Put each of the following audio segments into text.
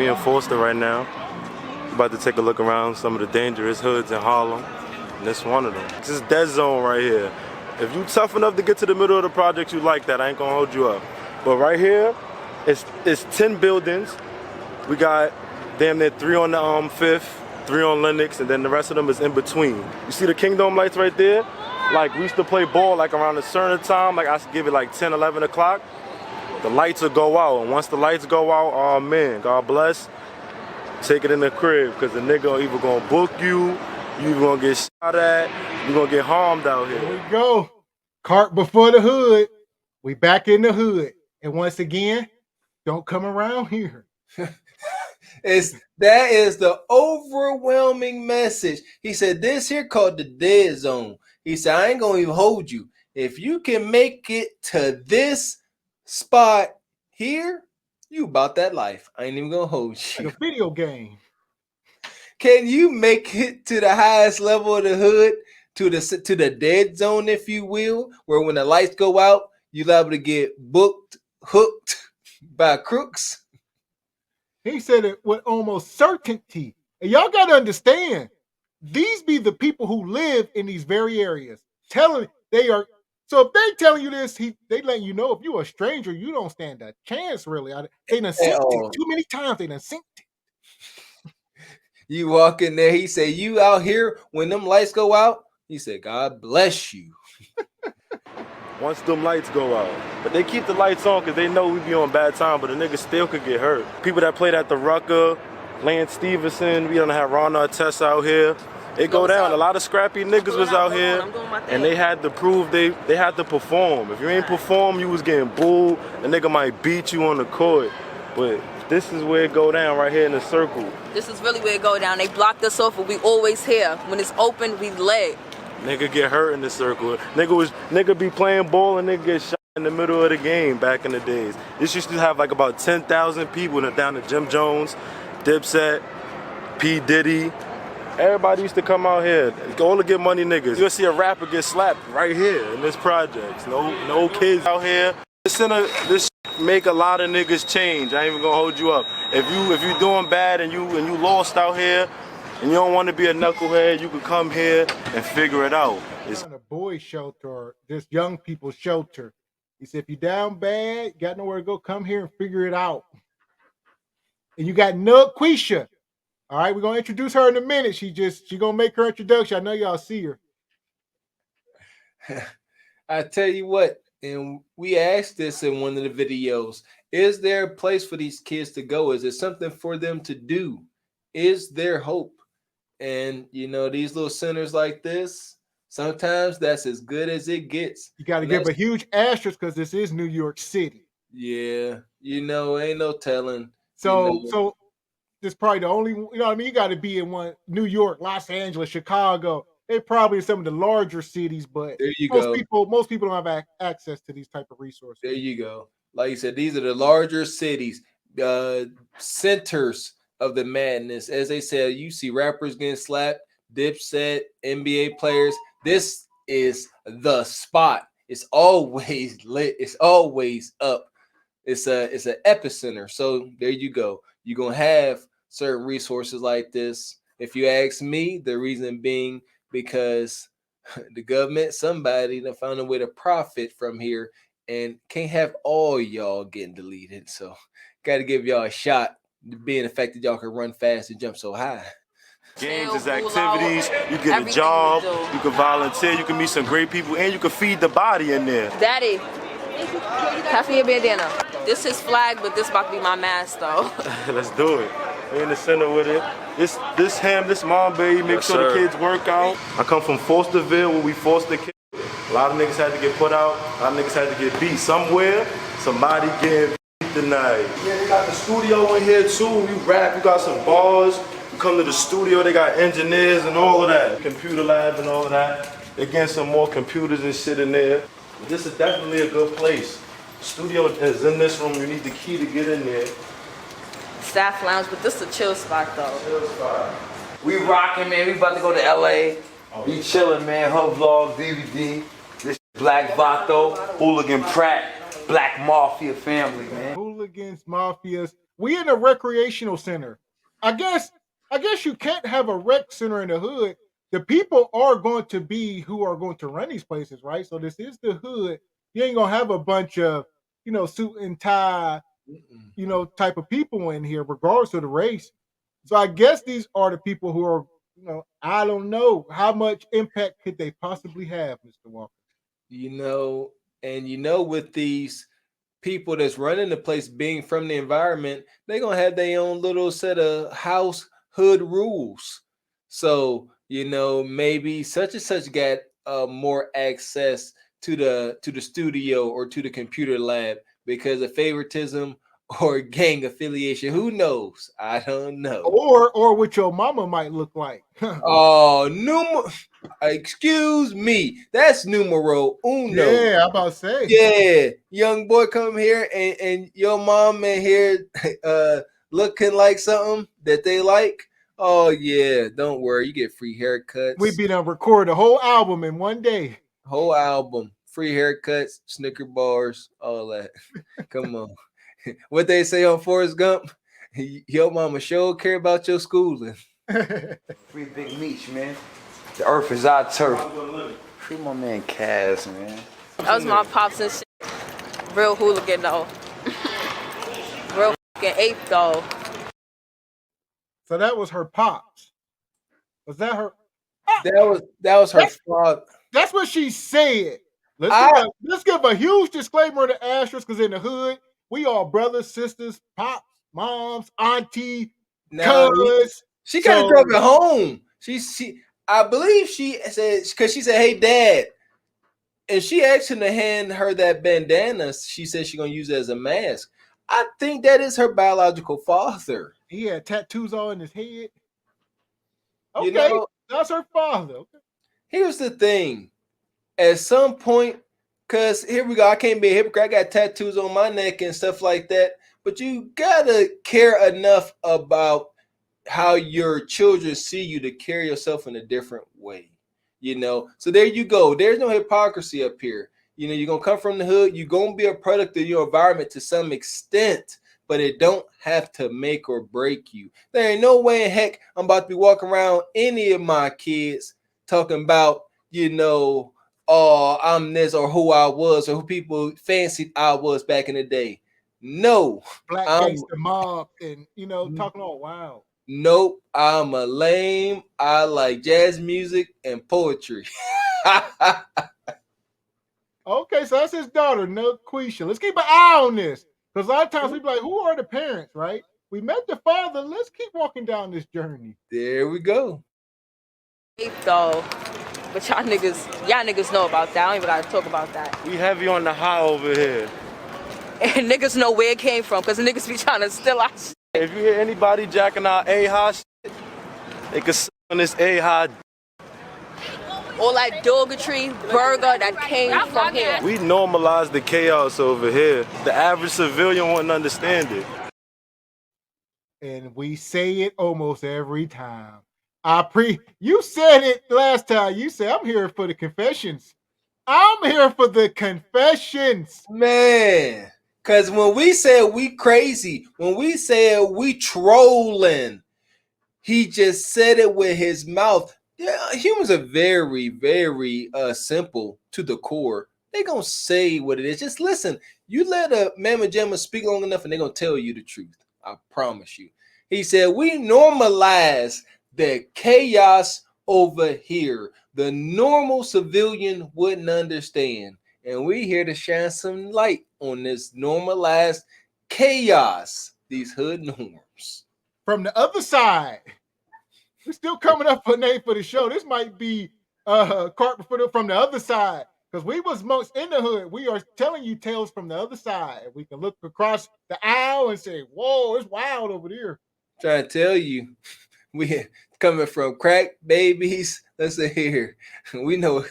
We in Forster right now. About to take a look around some of the dangerous hoods in Harlem. And this one of them. This is dead zone right here. If you tough enough to get to the middle of the project, you like that. I ain't gonna hold you up. But right here, it's 10 buildings. We got damn near 3 on the 5th, 3 on Lenox, and then the rest of them is in between. You see the Kingdom lights right there? Like, we used to play ball like around a certain time, like I give it like 10, 11 o'clock. The lights will go out, and once the lights go out, oh man, God bless, take it in the crib, because the nigga either gonna book you either gonna get shot at, you gonna get harmed out here. Here we go. Cart before the hood. We back in the hood. And once again, don't come around here. That is the overwhelming message. He said, this here called the dead zone. He said, I ain't gonna even hold you. If you can make it to this spot here, you about that life. I ain't even gonna hold you. Like a video game. Can you make it to the highest level of the hood, to the dead zone, if you will, where when the lights go out, you're liable to get booked, hooked by crooks? He said it with almost certainty. And y'all got to understand, these be the people who live in these very areas. Telling they are. So if they telling you this, they letting you know if you're a stranger, you don't stand a chance, really. They done seen it too many times. They done seen it. You walk in there, he said, you out here when them lights go out? He said, God bless you. Once them lights go out. But they keep the lights on because they know we be on bad time, but a nigga still could get hurt. People that played at the Rucker, Lance Stevenson, we don't have Ron Artest out here. It go down. A lot of scrappy niggas was out here, and they had to prove they had to perform. If you ain't perform, you was getting booed. The nigga might beat you on the court. But this is where it go down, right here in the circle. This is really where it go down. They blocked us off, but we always here. When it's open, we leg. Nigga get hurt in the circle. Nigga be playing ball and nigga get shot in the middle of the game back in the days. This used to have like about 10,000 people down to Jim Jones, Dipset, P. Diddy. Everybody used to come out here. All to get money niggas. You'll see a rapper get slapped right here in this project. No kids out here. This make a lot of niggas change. I ain't even gonna hold you up. If you doing bad and you lost out here, and you don't want to be a knucklehead, you can come here and figure it out. It's a boys shelter or this young people's shelter. He said, if you down bad, got nowhere to go, come here and figure it out. And you got Nug Quisha. All right, we're gonna introduce her in a minute. She gonna make her introduction. I know y'all see her. I tell you what, and we asked this in one of the videos, is there a place for these kids to go? Is it something for them to do? Is there hope? And, you know, these little centers like this, sometimes that's as good as it gets. You got to give a huge asterisk because this is New York City. Yeah, you know, ain't no telling. So this probably the only, you know what I mean? You got to be in one, New York, Los Angeles, Chicago. They're probably in some of the larger cities, but most people don't have access to these type of resources. There you go. Like you said, these are the larger cities, centers of the madness. As they said, you see rappers getting slapped, Dipset, NBA players. This is the spot. It's always lit. It's always up. It's an epicenter. So there you go. You're gonna have certain resources like this. If you ask me, the reason being because the government, somebody that found a way to profit from here and can't have all y'all getting deleted. So got to give y'all a shot. Being the fact that y'all can run fast and jump so high. Games is activities, you get a job, you can volunteer, you can meet some great people, and you can feed the body in there. Daddy, pass me a bandana. This is flag, but this about to be my mask though. Let's do it. We're in the center with it. This mom baby, make sure the kids work out. I come from Fosterville where we foster kids. A lot of niggas had to get put out, a lot of niggas had to get beat somewhere. Somebody getting tonight. Yeah, they got the studio in here too. You rap, you got some bars. You come to the studio, they got engineers and all of that. Computer lab and all of that. They getting some more computers and shit in there. But this is definitely a good place. The studio is in this room. You need the key to get in there. Staff lounge, but this is a chill spot though. Chill spot. We rocking, man. We about to go to LA. Be chilling, man. Her vlog, DVD. This Black Vato, Hooligan Pratt. Black Mafia family, man. Hooligans, mafias. We in a recreational center. I guess you can't have a rec center in the hood. The people are going to be who are going to run these places, right? So this is the hood. You ain't gonna have a bunch of, suit and tie, type of people in here, regardless of the race. So I guess these are the people who are, I don't know how much impact could they possibly have, Mr. Walker. With these people that's running the place being from the environment, they're gonna have their own little set of house hood rules. So maybe such and such got more access to the studio or to the computer lab because of favoritism or gang affiliation. Who knows? I don't know. Or what your mama might look like. Excuse me. That's numero uno. Yeah, I'm about to say. Yeah, young boy come here and your mom in here looking like something that they like. Oh yeah, don't worry, you get free haircuts. We be done record a whole album in one day. Whole album, free haircuts, Snicker bars, all that. Come on. What they say on Forrest Gump, your mama sure care about your schooling. Free Big Meech, man. The earth is our turf. Free my man Kaz, man. That was my pops and shit. Real hooligan though. Real fucking ape though. So that was her pops. Was that her? That was her father. That's what she said. Let's give a huge disclaimer to Asterisk, because in the hood, we all brothers, sisters, pops, moms, auntie, cuz. She kind of drove it home. I believe she said, because she said, "Hey, Dad," and she asked him to hand her that bandana. She said she's gonna use it as a mask. I think that is her biological father. He had tattoos all in his head. Okay, that's her father. Okay. Here's the thing. At some point, because here we go, I can't be a hypocrite. I got tattoos on my neck and stuff like that. But you gotta care enough about how your children see you to carry yourself in a different way. So there you go. There's no hypocrisy up here. You're gonna come from the hood, you're gonna be a product of your environment to some extent, but it don't have to make or break you. There ain't no way in heck I'm about to be walking around any of my kids talking about, oh, I'm this or who I was or who people fancied I was back in the day. No. Black gangster mob and, talking all wild. Nope, I'm a lame. I like jazz music and poetry. Okay, so that's his daughter, Quisha. Let's keep an eye on this. Because a lot of times we be like, who are the parents, right? We met the father. Let's keep walking down this journey. There we go. Though, but y'all niggas know about that. I don't even gotta talk about that. We heavy on the high over here. And niggas know where it came from, because niggas be trying to steal our shit. If you hear anybody jacking our A-high shit, they can suck on this A-high. All that derogatory burger that came from here. We normalized the chaos over here. The average civilian wouldn't understand it. And we say it almost every time. You said it last time. You said, I'm here for the confessions. I'm here for the confessions. Man. Because when we said we crazy, when we said we trolling, he just said it with his mouth. Yeah, humans are very, very simple to the core. They gonna say what it is. Just listen. You let a mamma jamma speak long enough and they're gonna tell you the truth. I promise you. He said, we normalize the chaos over here. The normal civilian wouldn't understand. And we here to shine some light on this normalized chaos, these hood norms. From the other side, we're still coming up with a name for the show. This might be Carp from the other side, because we was most in the hood. We are telling you tales from the other side. We can look across the aisle and say, whoa, it's wild over there. Trying to tell you, we coming from crack babies. Let's say here, we know.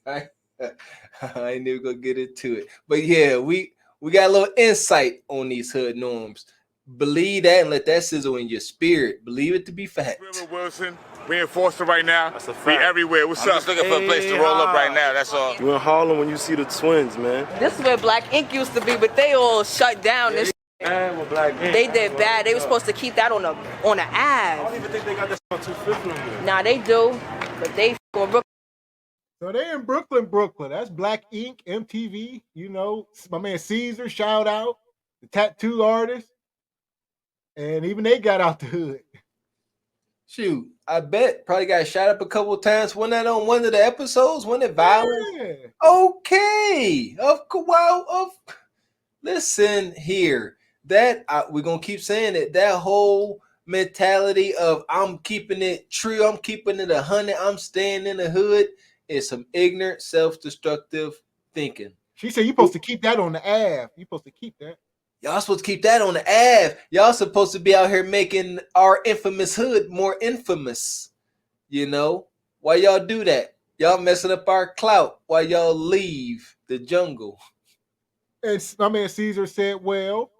I ain't even gonna get into it, but yeah, we got a little insight on these hood norms. Believe that and let that sizzle in your spirit. Believe it to be fact. Wilson, we in Forster right now. That's a fact. We everywhere. What's up? Just looking for a place to roll up right now. That's all. You in Harlem when you see the twins, man. This is where Black Ink used to be, but they all shut down. And with black ink. They did bad. They were supposed to keep that on the I don't Ave. even think they got that on 250 no more. Nah, they do, but they on Brooklyn. So they in Brooklyn. That's Black Ink, MTV. You know, my man Caesar, shout out the tattoo artist, and even they got out the hood. Shoot, I bet probably got shot up a couple of times. Wasn't that on one of the episodes? Wasn't it violent? Yeah. Okay. Listen here. That we're gonna keep saying it. That whole mentality of I'm keeping it true, I'm keeping it 100, I'm staying in the hood is some ignorant, self-destructive thinking. She said you supposed to keep that on the Ave. You supposed to keep that. Y'all supposed to keep that on the Ave. Y'all supposed to be out here making our infamous hood more infamous. You know? Why y'all do that? Y'all messing up our clout while y'all leave the jungle. And my man Caesar said, well,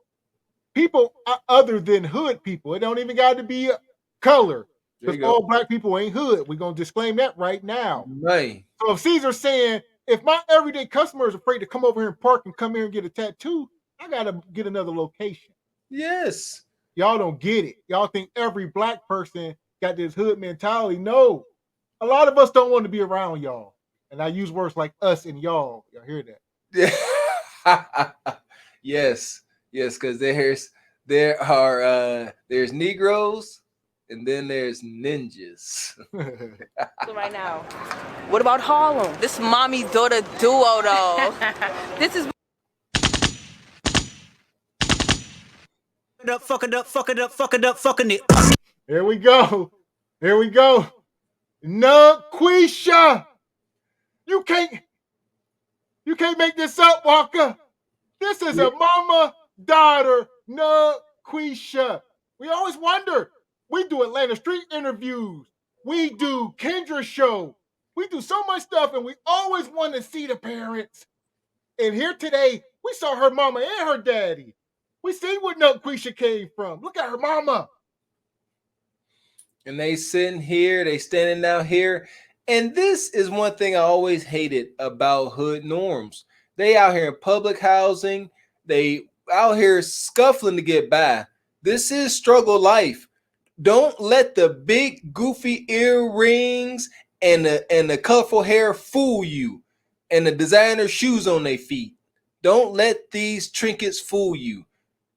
people other than hood people, it don't even got to be a color. Because all black people ain't hood. We're going to disclaim that right now. Right. So if Caesar's saying, if my everyday customer is afraid to come over here and park and come here and get a tattoo, I got to get another location. Yes. Y'all don't get it. Y'all think every black person got this hood mentality. No. A lot of us don't want to be around y'all. And I use words like us and y'all. Y'all hear that? Yeah. Yes. Yes, because there's Negroes and then there's ninjas. Right now. What about Harlem? This mommy daughter duo though. This is fucking it. Here we go. Naquisha. You can't make this up, Walker. This is a mama daughter, Naquisha. We always wonder. We do Atlanta Street interviews. We do Kendra show. We do so much stuff, and we always want to see the parents. And here today, we saw her mama and her daddy. We see where Naquisha came from. Look at her mama. And they sitting here, they standing out here. And this is one thing I always hated about hood norms. They out here in public housing. They out here scuffling to get by. This is struggle life. Don't let the big goofy earrings and the colorful hair fool you, and the designer shoes on their feet. Don't let these trinkets fool you.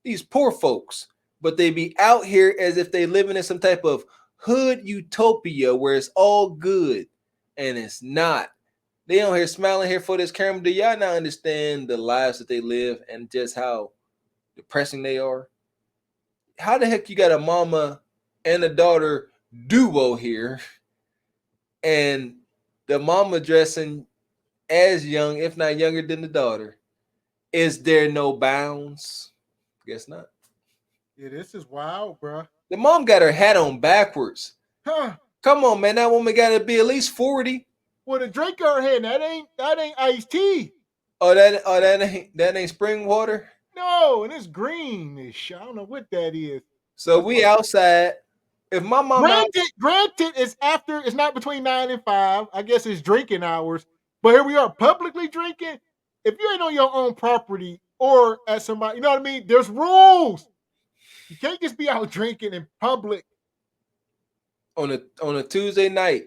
These poor folks, but they be out here as if they living in some type of hood utopia where it's all good, and it's not. They on here smiling here for this camera. Do y'all not understand the lives that they live and just how depressing they are? How the heck you got a mama and a daughter duo here, and the mama dressing as young, if not younger than the daughter? Is there no bounds? Guess not. Yeah, this is wild, bro. The mom got her hat on backwards. Huh. Come on, man. That woman got to be at least 40. With a drink in her hand, that ain't iced tea. That ain't spring water. No, and it's greenish. I don't know what that is. So we outside. If my mom granted, it's not between 9 and 5. I guess it's drinking hours. But here we are publicly drinking. If you ain't on your own property or at somebody, you know what I mean? There's rules. You can't just be out drinking in public on a Tuesday night.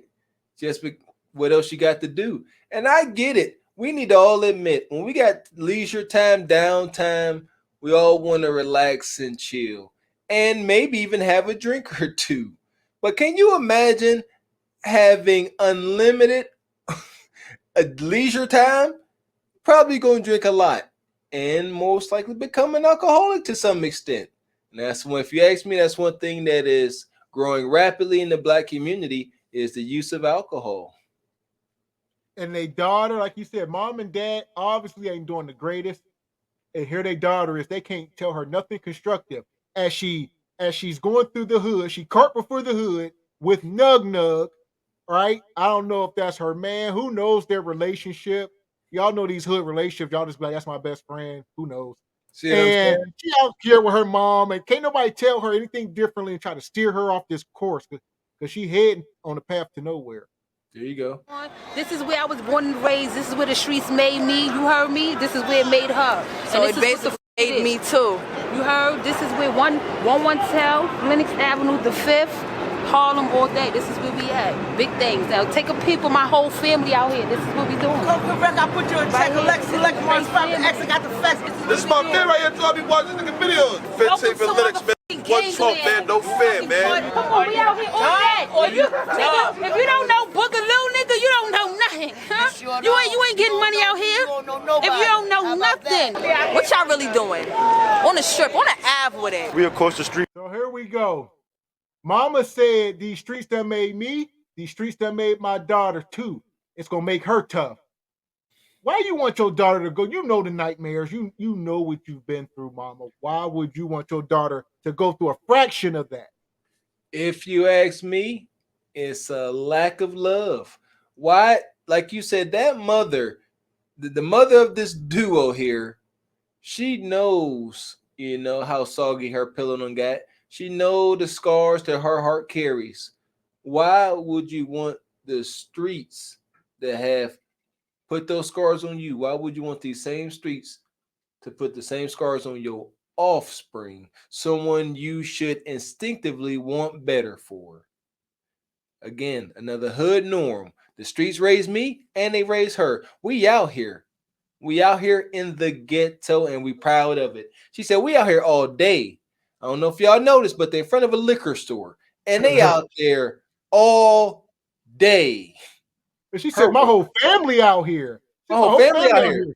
What else you got to do? And I get it. We need to all admit, when we got leisure time, downtime, we all want to relax and chill, and maybe even have a drink or two. But can you imagine having unlimited leisure time? Probably going to drink a lot and most likely become an alcoholic to some extent. And that's when, if you ask me, that's one thing that is growing rapidly in the Black community is the use of alcohol. And their daughter, like you said, mom and dad obviously ain't doing the greatest. And here their daughter is, they can't tell her nothing constructive. As she's going through the hood, she cart before the hood with Nug, right? I don't know if that's her man. Who knows their relationship? Y'all know these hood relationships. Y'all just be like, that's my best friend. Who knows? See, and she out here with her mom, and can't nobody tell her anything differently and try to steer her off this course because she heading on the path to nowhere. There you go. This is where I was born and raised. This is where the streets made me. You heard me? This is where it made her. So it basically Made me too. You heard? This is where 112 Lenox Avenue, the 5th, Harlem all day. This is where we at. Big things. Now take a peep of my whole family out here. This is what we doing. Come correct, I put you in check. Select one spot. The X, I got the facts. This is my man right here. I be watching nigga videos. 15 for Linux, man. One Trump, man. No fear, man. Come on, we out here all day. Or you, nigga, if you don't know Boogaloo, nigga, you don't know nothing. Huh? You ain't getting money out here. If you don't know nothing. What y'all really doing? On the strip, on the Ave with it. We across the street. So here we go. Mama said these streets that made me, these streets that made my daughter too. It's gonna make her tough. Why you want your daughter to go? You know the nightmares. You know what you've been through, Mama. Why would you want your daughter to go through a fraction of that? If you ask me, it's a lack of love. Why? Like you said, that mother, the mother of this duo here, she knows, how soggy her pillow done got. She knows the scars that her heart carries. Why would you want the streets that have put those scars on you? Why would you want these same streets to put the same scars on your offspring? Someone you should instinctively want better for. Again, another hood norm. The streets raised me and they raised her. We out here. We out here in the ghetto and we proud of it. She said, we out here all day. I don't know if y'all noticed, but they're in front of a liquor store and they out there all day. But she said, my whole family out here. My whole family out here.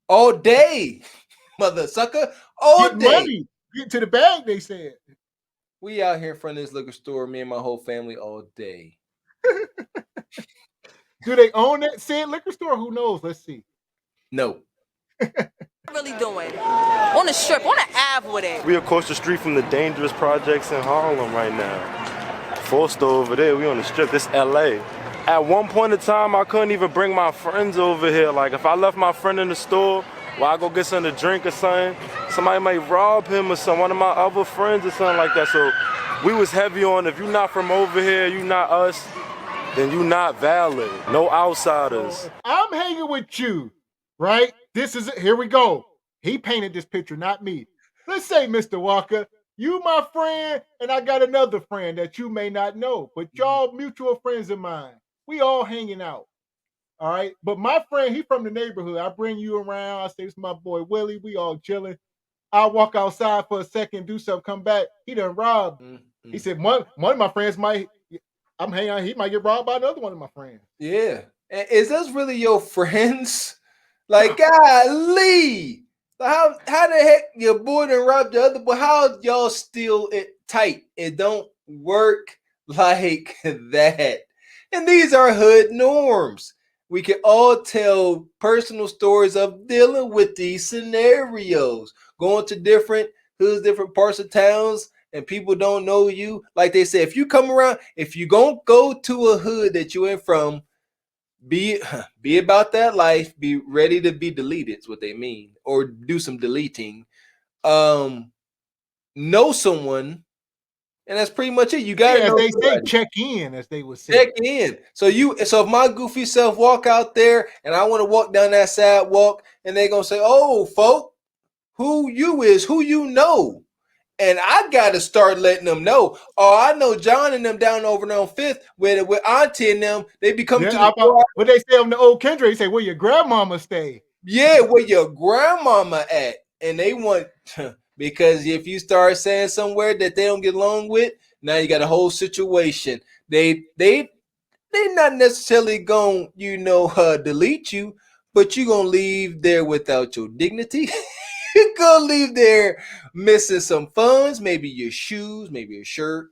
All day, mother sucker. All Get day. money. Get to the bag, they said. We out here in front of this liquor store, me and my whole family all day. Do they own that said liquor store? Who knows? Let's see. No. Really doing on the strip, on the Ave with it. We across the street from the dangerous projects in Harlem right now. Forster over there, we on the strip. This LA. At one point in time, I couldn't even bring my friends over here. Like if I left my friend in the store, while I go get something to drink or something, somebody might rob him or one of my other friends or something like that. So we was heavy on, if you're not from over here, you not us, then you not valid. No outsiders. I'm hanging with you, right? This is it. Here we go. He painted this picture, not me. Let's say, Mr. Walker, you my friend, and I got another friend that you may not know, but y'all mutual friends of mine. We all hanging out. All right. But my friend, he from the neighborhood. I bring you around. I say, this is my boy Willie. We all chilling. I walk outside for a second, do something, come back. He done robbed. Mm-hmm. He said, one of my friends I'm hanging out, he might get robbed by another one of my friends. Yeah. And is those really your friends? Like, golly. How the heck your boy done robbed the other boy? How y'all still tight? It don't work like that. And these are hood norms. We can all tell personal stories of dealing with these scenarios, going to different hoods, different parts of towns, and people don't know you. Like they say, if you come around, if you gonna go to a hood that you in from, be about that life, be ready to be deleted, is what they mean, or do some deleting. Know someone. And that's pretty much it. You got to know. They say check in, as they would say. Check in. So if my goofy self walk out there and I want to walk down that sidewalk and they gonna say, "Oh, folk, who you is, who you know," and I got to start letting them know. Oh, I know John and them down over there on 5th with Auntie and them. They be coming to the what they say on the old Kendra. They say where your grandmama stay. Yeah, where your grandmama at, and they want. Because if you start saying somewhere that they don't get along with, now you got a whole situation. They not necessarily gonna, delete you, but you're gonna leave there without your dignity. You're gonna leave there missing some funds, maybe your shoes, maybe a shirt.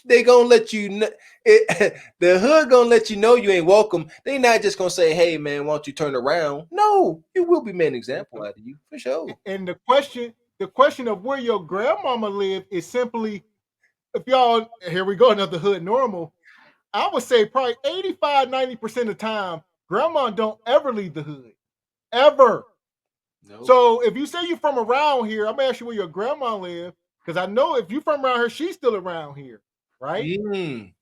They gonna let you know. The hood gonna let you know you ain't welcome. They not just gonna say, "Hey man, why don't you turn around?" No, you will be made an example out of you for sure. And the question of where your grandmama lived is simply, if y'all, here we go, another hood normal. I would say probably 85-90% of the time, grandma don't ever leave the hood, ever. Nope. So if you say you're from around here, I'm gonna ask you where your grandma live, because I know if you're from around here, she's still around here. Right? So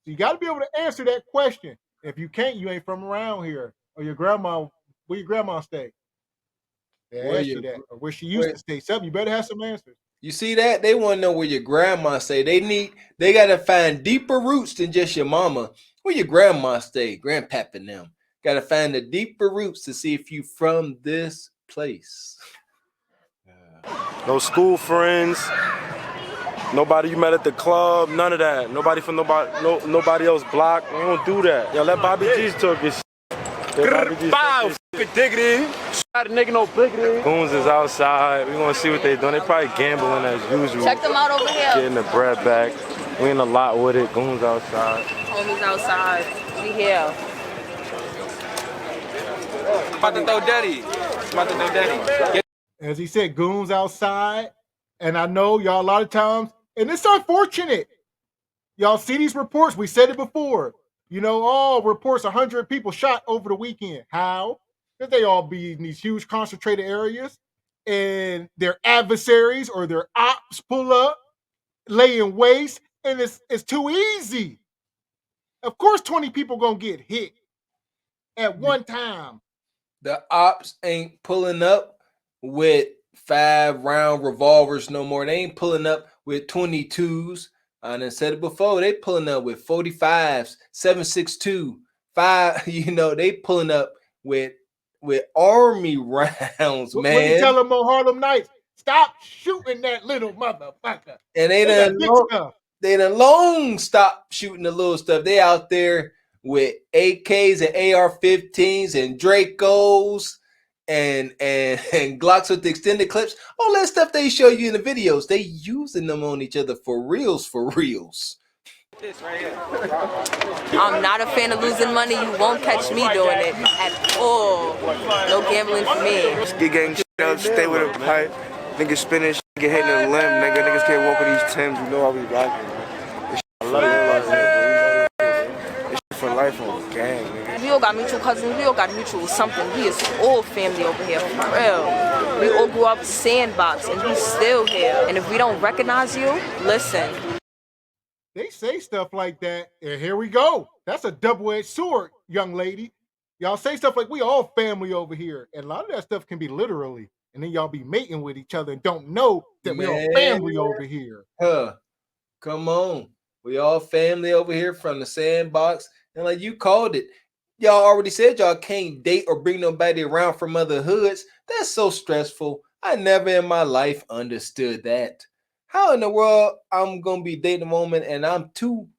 you got to be able to answer that question. If you can't, you ain't from around here. Or your grandma, where your grandma stay? They Where asked you- you that, or where she used to stay. Something. You better have some answers. You see that? They want to know where your grandma stay. They gotta find deeper roots than just your mama. Where your grandma stay, grandpap and them. Gotta find the deeper roots to see if you from this place. No school friends. Nobody you met at the club. None of that. Nobody from nobody else block. We don't do that. Yo, let Bobby G's talk his shit. Diggity. Shot a nigga no biggity. Goons is outside. We gonna see what they doing. They probably gambling as usual. Check them out over here. Getting the bread back. We in a lot with it. Goons outside. Homies outside. We here. About to throw daddy. As he said, goons outside. And I know y'all a lot of times, and it's unfortunate. Y'all see these reports. We said it before. You know, reports 100 people shot over the weekend. How? Because they all be in these huge concentrated areas, and their adversaries or their ops pull up, lay in waste, and it's too easy. Of course, 20 people gonna get hit at one time. The ops ain't pulling up with 5-round revolvers no more. They ain't pulling up with 22s. I done said it before. They pulling up with 45s, 7.62, 5. You know, they pulling up with army rounds, man. What you tell them on Harlem Nights? Stop shooting that little motherfucker. And they done long stop shooting the little stuff. They out there with AKs and AR-15s and Dracos and Glocks with the extended clips. All that stuff they show you in the videos. They using them on each other for reals. This right here. I'm not a fan of losing money. You won't catch me doing it at all. No gambling for me. Get gang shit up, stay with a pipe. Niggas spinning shit, get hit in the limb, nigga. Niggas can't walk with these Timbs. You know how we rockin', man. This shit for life, this shit for life on the gang, nigga. We all got mutual cousins. We all got mutual something. We is all family over here, for real. We all grew up Sandbox, and we still here. And if we don't recognize you, listen. They say stuff like that, and here we go. That's a double-edged sword, young lady. Y'all say stuff like, we all family over here. And a lot of that stuff can be literally. And then y'all be mating with each other and don't know that we all family over here. Come on. We all family over here from the Sandbox. And like you called it, y'all already said y'all can't date or bring nobody around from other hoods. That's so stressful. I never in my life understood that. How in the world I'm gonna be dating a woman and I'm too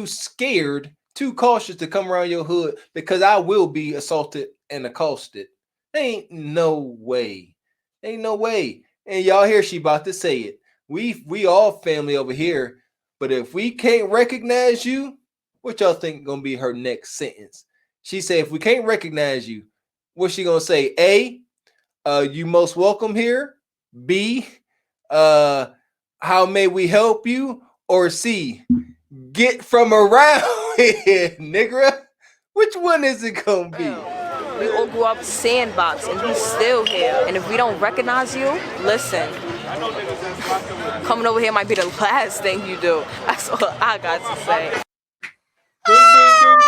scared, too cautious to come around your hood because I will be assaulted and accosted? Ain't no way. Ain't no way. And y'all hear she about to say it. We all family over here, but if we can't recognize you, what y'all think gonna be her next sentence? She said, if we can't recognize you, what's she gonna say? A, you most welcome here. B, how may we help you? Or C, get from around here, nigga. Which one is it gonna be? We all grew up Sandbox, and we still here. And if we don't recognize you, listen. Coming over here might be the last thing you do. That's all I got to say. Ding, ding,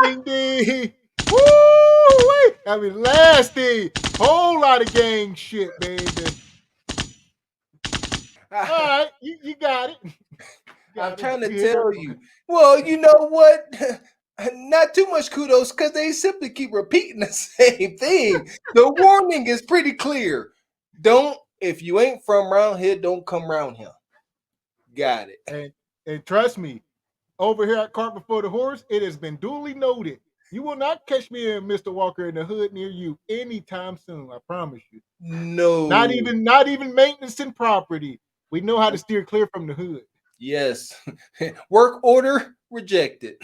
ding, ding, ding, ding. Woo! I mean, last thing. Whole lot of gang shit, baby. All right, you got it. I'm trying to tell you. Well, you know what? Not too much kudos because they simply keep repeating the same thing. The warning is pretty clear. If you ain't from around here, don't come around here. Got it. And trust me, over here at Cart Before the Horse, it has been duly noted. You will not catch me and Mr. Walker in the hood near you anytime soon. I promise you. No. Not even maintenance and property. We know how to steer clear from the hood. Yes. Work order rejected.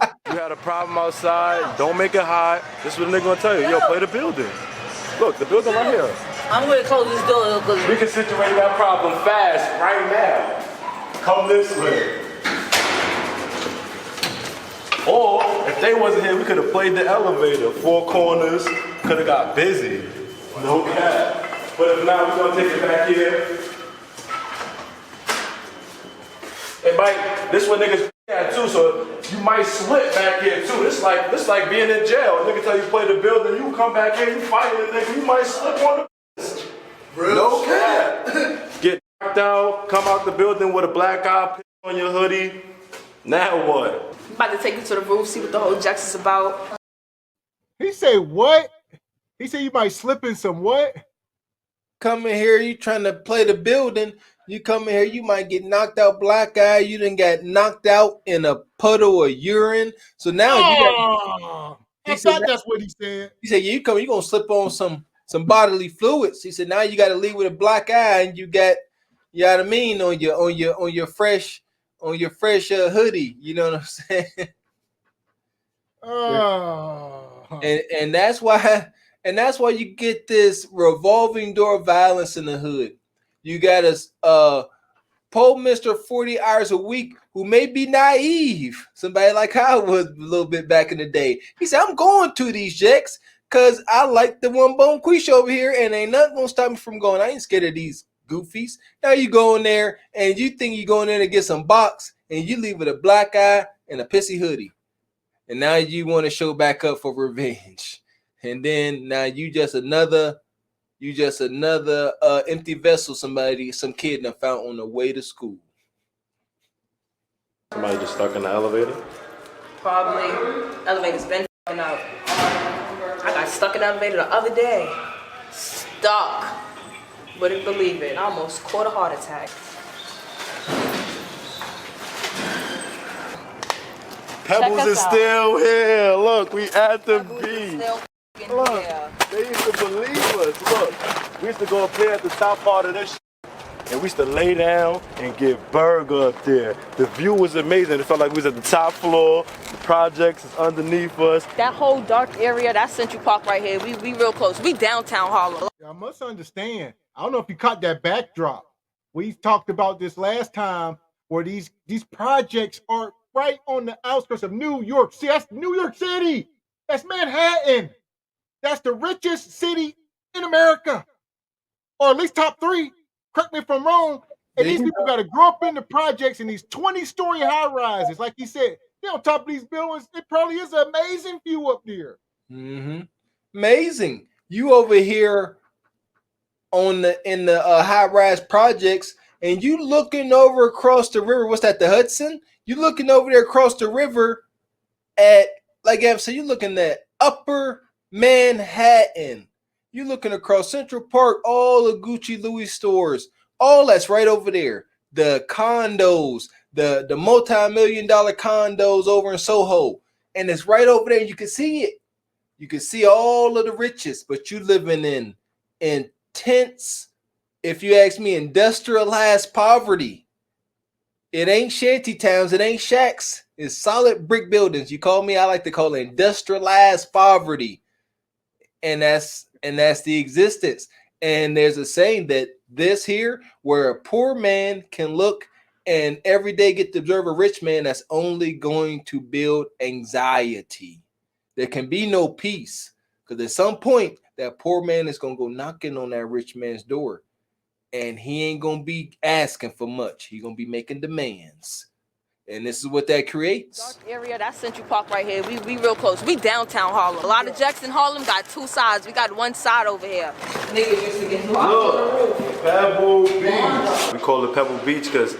You had a problem outside, don't make it hot. This is what a nigga gonna tell you. Yo, play the building. Look, the building right here. I'm gonna close this door because We can situate that problem fast right now. Come this way. Or if they wasn't here, we could have played the elevator. 4 corners, could have got busy. No cap. But if not, we're gonna take it back here. Hey Mike, this what niggas Yeah, too, so you might slip back here too. This like being in jail. A nigga tell you play the building, you come back here, you fighting a nigga, you might slip on the no cap. Get knocked out, come out the building with a black eye piss on your hoodie. Now what? I'm about to take you to the roof, see what the whole Jax is about. He said what? He said you might slip in some what? Come in here, you trying to play the building. You come in here, you might get knocked out black eye. You done got knocked out in a puddle of urine. So now you got. I thought that's what he said. He said, "You gonna slip on some bodily fluids." He said, "Now you got to leave with a black eye, and you got, you know what I mean, on your fresh hoodie. You know what I'm saying?" And that's why. And that's why you get this revolving door violence in the hood. You got a Poe Mr. 40 hours a week who may be naive. Somebody like I was a little bit back in the day. He said, I'm going to these jacks because I like the one bone quiche over here and ain't nothing going to stop me from going. I ain't scared of these goofies. Now you go in there and you think you go in there to get some box and you leave with a black eye and a pissy hoodie. And now you want to show back up for revenge. And then now you just another empty vessel some kid done found on the way to school. Somebody just stuck in the elevator? Probably. Elevator's been fucking out. I got stuck in the elevator the other day. Stuck. Wouldn't believe it. I almost caught a heart attack. Pebbles is still here. Look, we at the beach. Look, they used to believe us. Look, we used to go up there at the top part of this and we used to lay down and get burger up there. The view was amazing. It felt like we was at the top floor. The projects is underneath us. That whole dark area, that's Central Park right here. We real close. We downtown Harlem. I must understand. I don't know if you caught that backdrop. We talked about this last time where these projects are right on the outskirts of New York. See, that's New York City. That's Manhattan. That's the richest city in America, or at least top 3. Correct me if I'm wrong. And these people got to grow up in the projects in these 20-story high rises. Like he said, they're on top of these buildings. It probably is an amazing view up there. Mm-hmm. Amazing. You over here in the high-rise projects, and you looking over across the river. What's that? The Hudson. You looking over there across the river at, like I said, you looking at Upper Manhattan. You looking across Central Park, all the Gucci Louis stores, all that's right over there. The condos, the multi-million-dollar condos over in Soho, and it's right over there. You can see it. You can see all of the riches, but you living in intense, if you ask me, industrialized poverty. It ain't shanty towns. It ain't shacks. It's solid brick buildings. You call me, I like to call it industrialized poverty. And that's the existence. And there's a saying that this here, where a poor man can look and every day get to observe a rich man, that's only going to build anxiety. There can be no peace, because at some point that poor man is going to go knocking on that rich man's door, and he ain't going to be asking for much. He's going to be making demands. And this is what that creates. Dark area, that's Central Park right here. We real close. We downtown Harlem. A lot of jacks in Harlem got 2 sides. We got one side over here. Niggas used to get look, Pebble Beach. We call it Pebble Beach because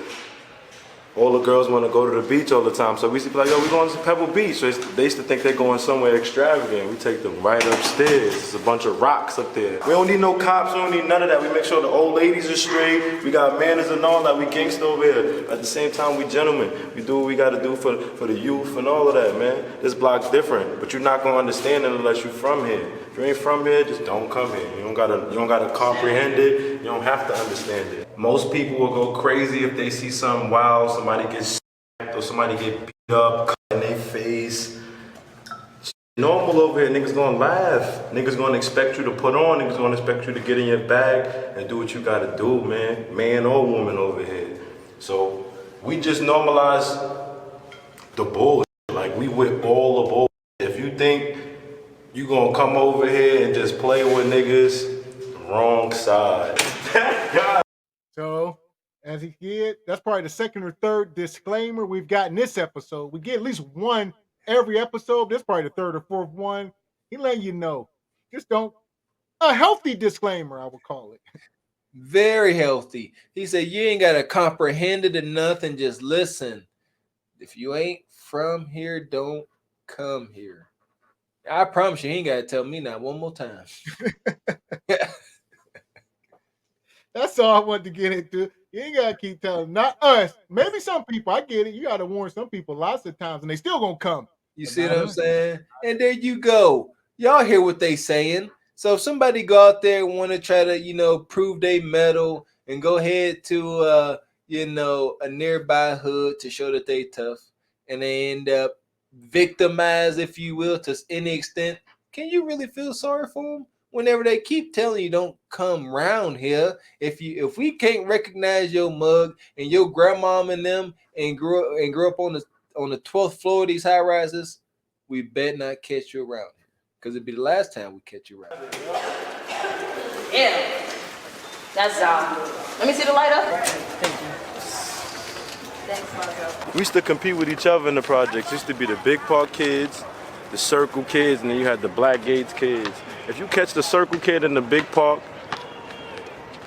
all the girls want to go to the beach all the time. So we used to be like, yo, we going to Pebble Beach. So they used to think they're going somewhere extravagant. We take them right upstairs. It's a bunch of rocks up there. We don't need no cops. We don't need none of that. We make sure the old ladies are straight. We got manners and all that. We gangsta over here. At the same time, we gentlemen. We do what we got to do for the youth and all of that, man. This block's different. But you're not going to understand it unless you're from here. If you ain't from here, just don't come here. You don't gotta comprehend it. You don't have to understand it. Most people will go crazy if they see something wild, somebody gets stabbed or somebody get beat up, cut in their face. It's normal over here. Niggas gonna laugh. Niggas gonna expect you to put on. Niggas gonna expect you to get in your bag and do what you gotta do, man. Man or woman over here. So we just normalize the bullshit. Like, we with all the bullshit. If you think you gonna come over here and just play with niggas, wrong side. So, as he did. That's probably the second or third disclaimer we've got in this episode. We get at least one every episode. This is probably the third or fourth one. He letting you know. Just don't. A healthy disclaimer, I would call it. Very healthy. He said, you ain't got to comprehend it or nothing. Just listen. If you ain't from here, don't come here. I promise you, he ain't got to tell me not one more time. That's all I wanted to get into. You ain't gotta keep telling, not us. Maybe some people, I get it. You gotta warn some people lots of times, and they still gonna come. You see what I'm saying? And there you go. Y'all hear what they saying. So if somebody go out there and want to try to, prove they metal and go ahead to, a nearby hood to show that they tough, and they end up victimized, if you will, to any extent, can you really feel sorry for them? Whenever they keep telling you don't come round here, if we can't recognize your mug and your grandmom and them and grew up on the 12th floor of these high rises, we bet not catch you around here, because it'd be the last time we catch you around here. Yeah, that's let me see the light up. Thanks, Marco. We used to compete with each other in the projects. It used to be the Big Park kids, the Circle kids, and then you had the Black Gates kids. If you catch the Circle kid in the Big Park,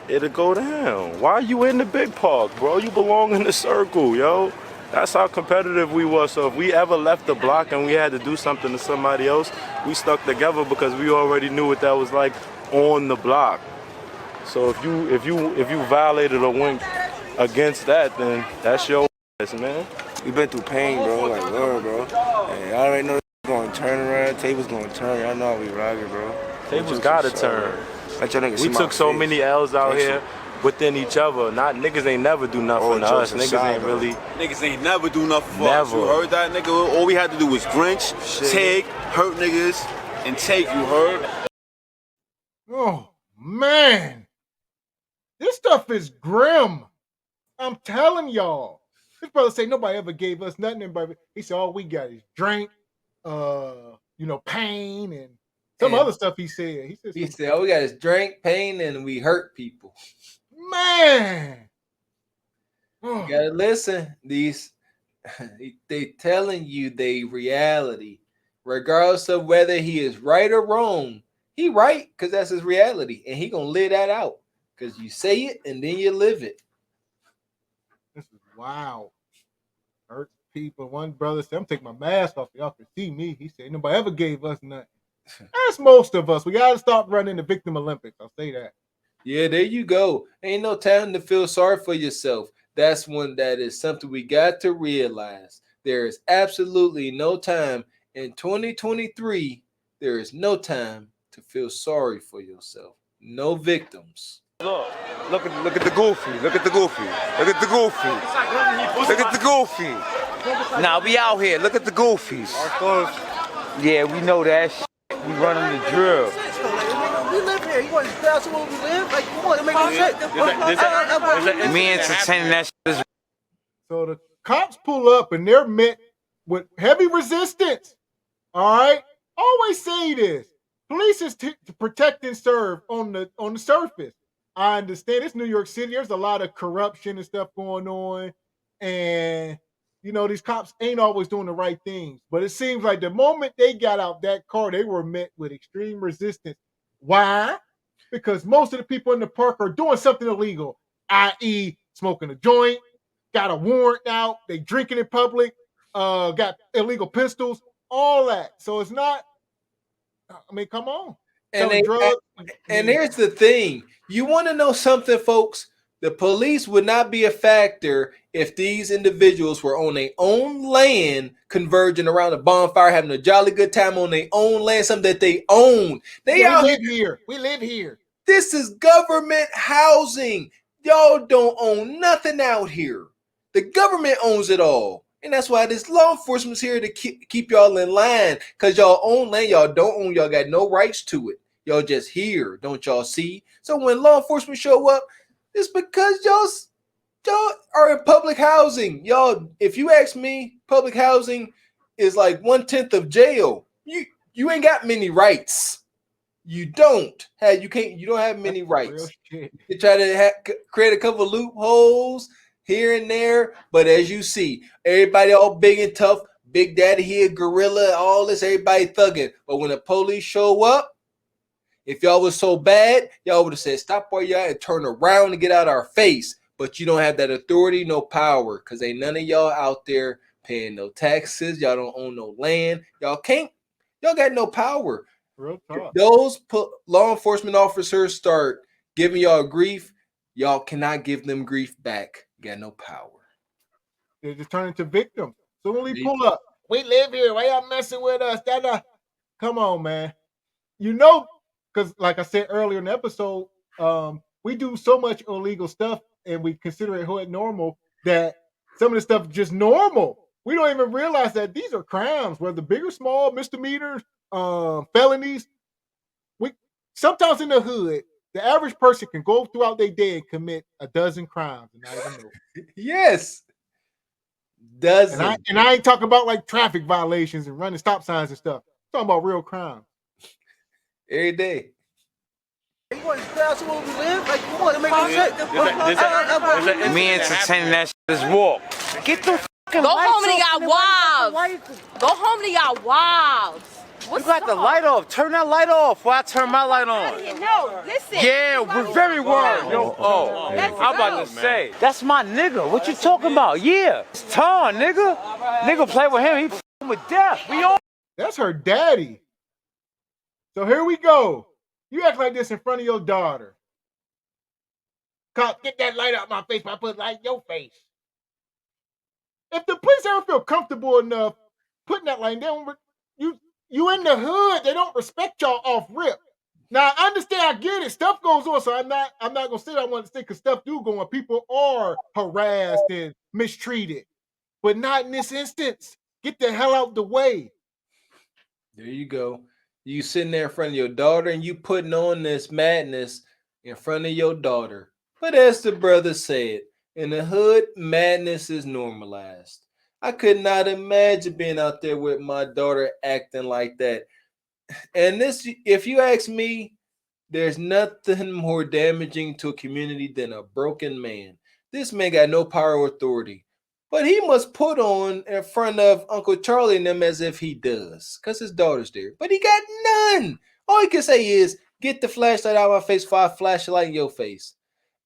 it'll go down. Why are you in the Big Park, bro? You belong in the Circle, yo. That's how competitive we were. So if we ever left the block and we had to do something to somebody else, we stuck together because we already knew what that was like on the block. So if you violated or went against that, then that's your ass, man. We been through pain, bro. Like, Lord, bro. And I already know it's going to turn around. Tables going to turn. Y'all know how we rockin', bro. Tables gotta turn. We took so many L's out here within each other. Not niggas ain't never do nothing to us. Niggas ain't never do nothing for us. You heard that, nigga? All we had to do was drench, take, hurt niggas, and take. You heard? Oh man, this stuff is grim. I'm telling y'all. This brother say nobody ever gave us nothing, but he said all we got is drink, pain and some other stuff he said. He said, all we got is drink, pain, and we hurt people. Man. You gotta listen. They telling you they reality. Regardless of whether he is right or wrong. He right, because that's his reality. And he gonna live that out. Because you say it and then you live it. This is wow. Hurt people. One brother said, I'm taking my mask off. Y'all can see me. He said, nobody ever gave us nothing. That's most of us. We got to stop running the victim Olympics. I'll say that. Yeah, there you go. Ain't no time to feel sorry for yourself. That is something we got to realize. There is absolutely no time in 2023. There is no time to feel sorry for yourself. No victims. Look at the goofy. Look at the goofy. Look at the goofy. Look at the goofy. Now we out here. Look at the goofies. Yeah, we know that shit. We running the drill. We live here. You want to tell us where we live? Like, come on, it makes no sense. Me entertaining that shit. So the cops pull up and they're met with heavy resistance. All right? Always say this. Police is to protect and serve on the surface. I understand it's New York City. There's a lot of corruption and stuff going on. And, these cops ain't always doing the right things. But it seems like the moment they got out that car, they were met with extreme resistance. Why? Because most of the people in the park are doing something illegal, i.e. smoking a joint, got a warrant out, they drinking in public, got illegal pistols, all that. So it's not, come on. And here's the thing. You want to know something, folks? The police would not be a factor if these individuals were on their own land, converging around a bonfire, having a jolly good time on their own land, something that they own. We live here. We live here. This is government housing. Y'all don't own nothing out here. The government owns it all. And that's why this law enforcement's here to keep y'all in line. Because y'all own land, y'all don't own, y'all got no rights to it. Y'all just here, don't y'all see? So when law enforcement show up, it's because y'all are in public housing. Y'all, if you ask me, public housing is like 1/10 of jail. You ain't got many rights. You don't have many rights. You try to create a couple of loopholes here and there. But as you see, everybody all big and tough. Big Daddy here, gorilla, all this, everybody thugging. But when the police show up, if y'all was so bad, y'all would have said, stop where y'all and turn around and get out of our face. But you don't have that authority, no power, because ain't none of y'all out there paying no taxes. Y'all don't own no land. Y'all got no power. Real talk. Those law enforcement officers start giving y'all grief, y'all cannot give them grief back. You got no power. They just turn into victims. So when we pull up, we live here. Why y'all messing with us? Come on, man. You know, because like I said earlier in the episode, we do so much illegal stuff and we consider it hood normal that some of the stuff is just normal. We don't even realize that these are crimes, whether big or small, misdemeanors, felonies. Sometimes in the hood, the average person can go throughout their day and commit a dozen crimes and not even know. Yes. Dozen. And I ain't talking about like traffic violations and running stop signs and stuff. I'm talking about real crime. Every day. You want to tell us where we live? Like, come on, it makes no sense. Me entertaining that shit is walk. Get the fucking Go lights home to off. y'all wives. Go home to y'all wives. You got the light off. Turn that light off while I turn my light on. No, listen. Yeah, we're very word. I'm about to say. That's my nigga. What you talking about? Yeah. It's Tom, nigga. Nigga play with him. He f***ing with death. We on. That's her daddy. So here we go. You act like this in front of your daughter. Cop, get that light out my face. I put light in your face. If the police ever feel comfortable enough putting that light down, you in the hood, they don't respect y'all off rip. Now I understand, I get it. Stuff goes on, so I'm not gonna say I want to say because stuff do go on. People are harassed and mistreated, but not in this instance. Get the hell out the way. There you go. You sitting there in front of your daughter and you putting on this madness in front of your daughter. But as the brother said, in the hood, madness is normalized. I could not imagine being out there with my daughter acting like that. And this, if you ask me, there's nothing more damaging to a community than a broken man. This man got no power or authority, but he must put on in front of Uncle Charlie and them as if he does, because his daughter's there. But he got none. All he can say is, get the flashlight out of my face before I flash a light in your face.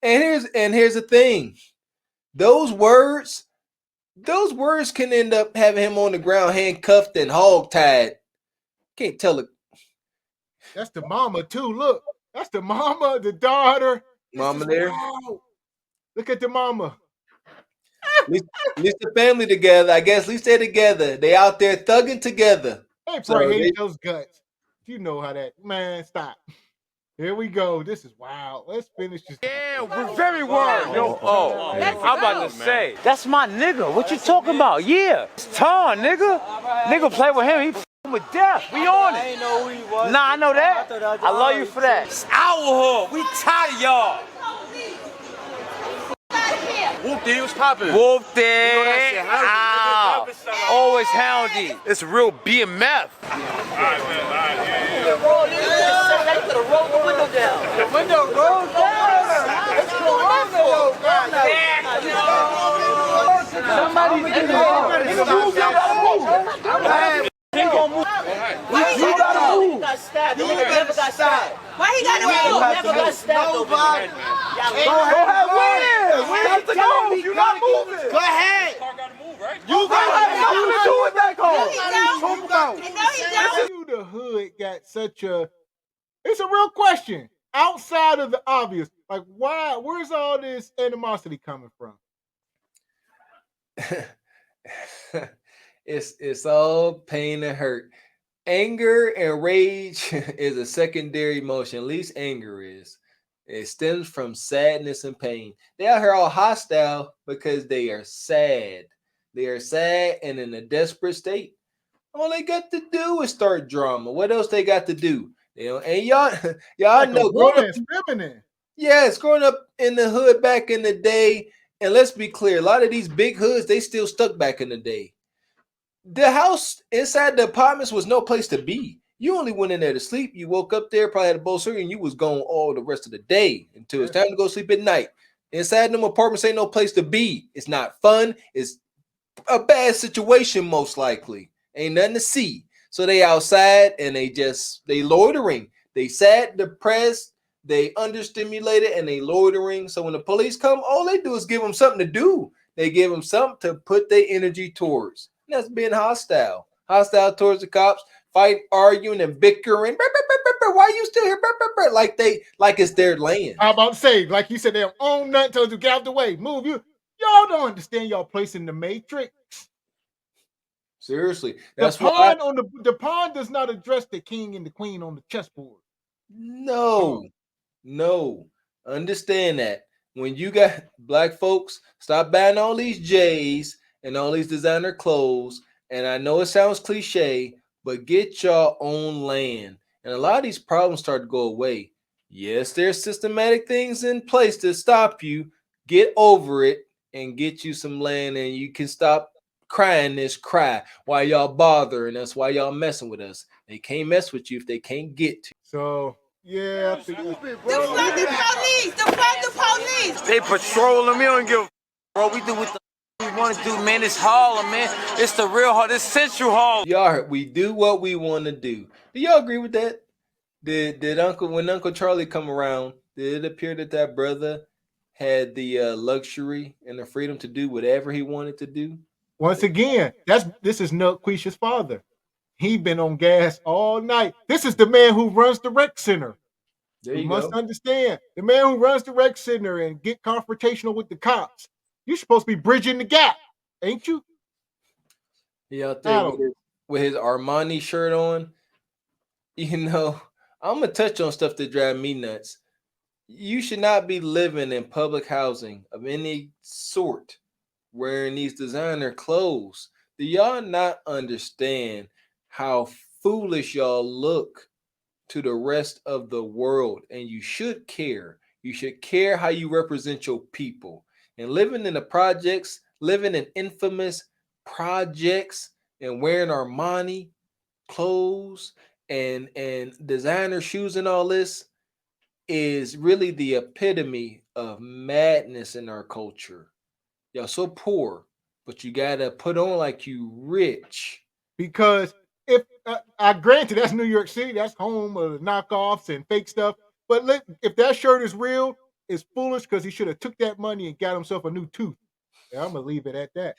And here's the thing. Those words can end up having him on the ground, handcuffed and hog-tied. Can't tell it. That's the mama too. Look, that's the mama, the daughter. Mama there. Wow. Look at the mama. At least the family together. I guess at least they're together. They out there thugging together. They probably hate those guts. You know how that, man, stop. Here we go. This is wild. Let's finish this. Yeah, we're very word. I'm about to say. That's my nigga. What you talking about? Yeah. It's Tom, nigga. Nigga play with him. He f***ing with death. We on it. I didn't know who he was. Nah, I know that. I love you for that. It's our hood. We tired of y'all. Whoop-dee, what's poppin'? Whoop-dee. Always houndy. It's real BMF. Roll the window down. The window rolled down. What's going on though? Somebody's in the room. You gotta move. You gotta move. He got stabbed. He never got stabbed. Why he gotta move? Never got stabbed. Nobody. Go ahead, win. We have to go. You're not moving. Go ahead. You got nothing to do with that call. Talk about. You, the hood, got such a. It's a real question. Outside of the obvious, like why? Where's all this animosity coming from? It's all pain and hurt. Anger and rage is a secondary emotion. At least anger is. It stems from sadness and pain. They out here all hostile because they are sad. They are sad and in a desperate state. All they got to do is start drama. What else they got to do? You know, and y'all like know feminine. Yes, growing up in the hood back in the day, and let's be clear, a lot of these big hoods, they still stuck back in the day. The house inside the apartments was no place to be. You only went in there to sleep. You woke up there, probably had a bowl of cereal, and you was gone all the rest of the day until it's time to go sleep at night. Inside them apartments ain't no place to be. It's not fun. It's a bad situation, most likely. Ain't nothing to see. So they outside and they loitering. They sad, depressed, they understimulated, and they loitering. So when the police come, all they do is give them something to do. They give them something to put their energy towards. And that's being hostile. Hostile towards the cops, fight, arguing, and bickering. Why you still here? Like it's their land. I'm about to say, like you said, they don't own nothing, told you get out the way, move you. Y'all don't understand y'all place in the matrix. Seriously, that's why the pawn does not address the king and the queen on the chessboard. No. Understand that when you got black folks, stop buying all these J's and all these designer clothes. And I know it sounds cliche, but get your own land. And a lot of these problems start to go away. Yes, there's systematic things in place to stop you. Get over it and get you some land, and you can stop crying this cry while y'all bothering us, while y'all messing with us. They can't mess with you if they can't get to you. So yeah, Defund the police. They patrolling. We don't give a bro. We do what the we want to do, man. It's Harlem, man. It's the real Harlem. It's Central Harlem. Y'all, we do what we want to do. Do y'all agree with that? Did when Uncle Charlie come around, did it appear that brother had the luxury and the freedom to do whatever he wanted to do? Once again, this is Quisha's father. He been on gas all night. This is the man who runs the rec center. You must understand, the man who runs the rec center and get confrontational with the cops. You're supposed to be bridging the gap, ain't you? He out there with his Armani shirt on. You know, I'm gonna touch on stuff that drive me nuts. You should not be living in public housing of any sort wearing these designer clothes. Do y'all not understand how foolish y'all look to the rest of the world? And you should care. You should care how you represent your people. And living in the projects, living in infamous projects and wearing Armani clothes and designer shoes and all this is really the epitome of madness in our culture. Y'all so poor, but you gotta put on like you rich. Because if I granted that's New York City, that's home of knockoffs and fake stuff. But if that shirt is real, it's foolish because he should have took that money and got himself a new tooth. Yeah, I'm gonna leave it at that.